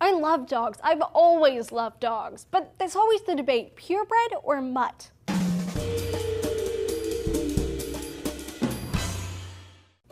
I love dogs. I've always loved dogs. But there's always the debate, purebred or mutt?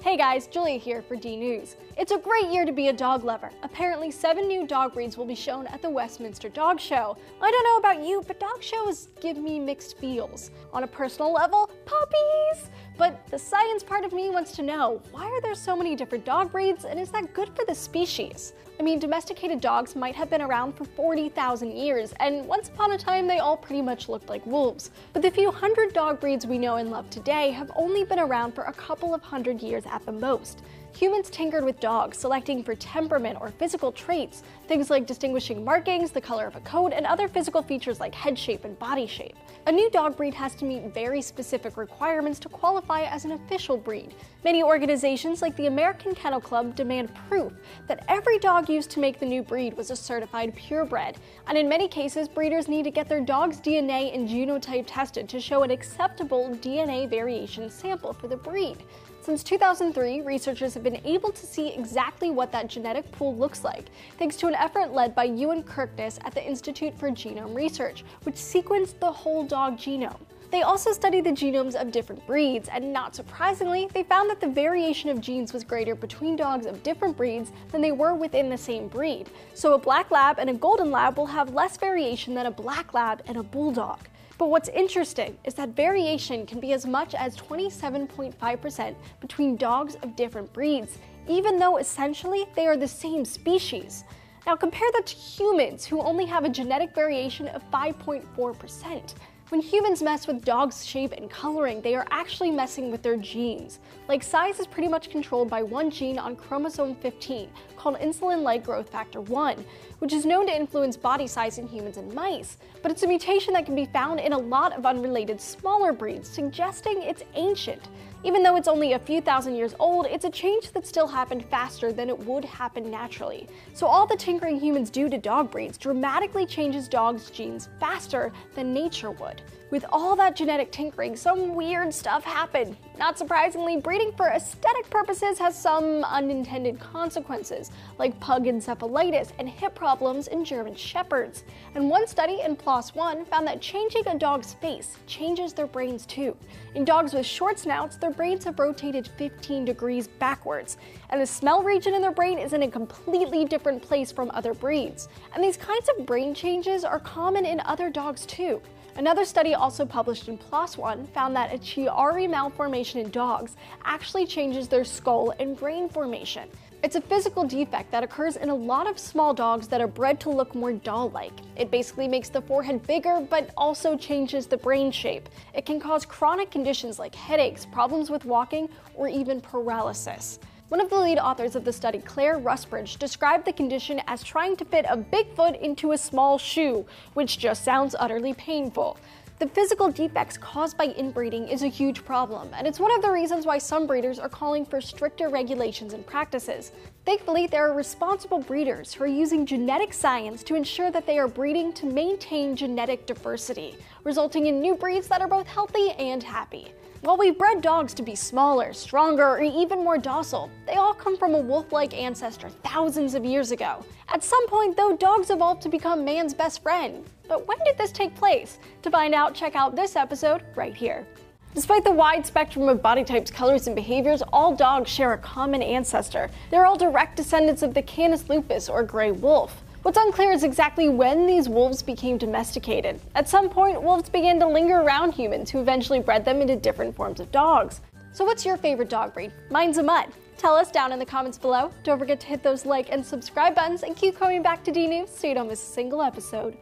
Hey guys, Julia here for D News. It's a great year to be a dog lover. Apparently 7 new dog breeds will be shown at the Westminster Dog Show. I don't know about you, but dog shows give me mixed feels. On a personal level, puppies! But the science part of me wants to know, why are there so many different dog breeds, and is that good for the species? I mean, domesticated dogs might have been around for 40,000 years, and once upon a time they all pretty much looked like wolves. But the few hundred dog breeds we know and love today have only been around for a couple of hundred years at the most. Humans tinkered with dogs, selecting for temperament or physical traits, things like distinguishing markings, the color of a coat, and other physical features like head shape and body shape. A new dog breed has to meet very specific requirements to qualify as an official breed. Many organizations like the American Kennel Club demand proof that every dog used to make the new breed was a certified purebred, and in many cases, breeders need to get their dog's DNA and genotype tested to show an acceptable DNA variation sample for the breed. Since 2003, researchers have been able to see exactly what that genetic pool looks like, thanks to an effort led by Ewan Kirkness at the Institute for Genome Research, which sequenced the whole dog genome. They also studied the genomes of different breeds, and not surprisingly, they found that the variation of genes was greater between dogs of different breeds than they were within the same breed. So a black lab and a golden lab will have less variation than a black lab and a bulldog. But what's interesting is that variation can be as much as 27.5% between dogs of different breeds, even though essentially they are the same species. Now compare that to humans, who only have a genetic variation of 5.4%. When humans mess with dogs' shape and coloring, they are actually messing with their genes. Like, size is pretty much controlled by one gene on chromosome 15, called insulin-like growth factor 1, which is known to influence body size in humans and mice. But it's a mutation that can be found in a lot of unrelated smaller breeds, suggesting it's ancient. Even though it's only a few thousand years old, it's a change that still happened faster than it would happen naturally. So all the tinkering humans do to dog breeds dramatically changes dogs' genes faster than nature would. With all that genetic tinkering, some weird stuff happened. Not surprisingly, breeding for aesthetic purposes has some unintended consequences, like pug encephalitis and hip problems in German shepherds. And one study in PLOS One found that changing a dog's face changes their brains too. In dogs with short snouts, their brains have rotated 15 degrees backwards, and the smell region in their brain is in a completely different place from other breeds. And these kinds of brain changes are common in other dogs too. Another study also published in PLOS One found that a Chiari malformation in dogs actually changes their skull and brain formation. It's a physical defect that occurs in a lot of small dogs that are bred to look more doll-like. It basically makes the forehead bigger, but also changes the brain shape. It can cause chronic conditions like headaches, problems with walking, or even paralysis. One of the lead authors of the study, Claire Rusbridge, described the condition as trying to fit a big foot into a small shoe, which just sounds utterly painful. The physical defects caused by inbreeding is a huge problem, and it's one of the reasons why some breeders are calling for stricter regulations and practices. Thankfully, there are responsible breeders who are using genetic science to ensure that they are breeding to maintain genetic diversity, resulting in new breeds that are both healthy and happy. While we bred dogs to be smaller, stronger, or even more docile, they all come from a wolf-like ancestor thousands of years ago. At some point, though, dogs evolved to become man's best friend. But when did this take place? To find out, check out this episode right here. Despite the wide spectrum of body types, colors, and behaviors, all dogs share a common ancestor. They're all direct descendants of the Canis lupus, or gray wolf. What's unclear is exactly when these wolves became domesticated. At some point, wolves began to linger around humans, who eventually bred them into different forms of dogs. So what's your favorite dog breed? Mine's a mutt. Tell us down in the comments below. Don't forget to hit those like and subscribe buttons and keep coming back to D News so you don't miss a single episode.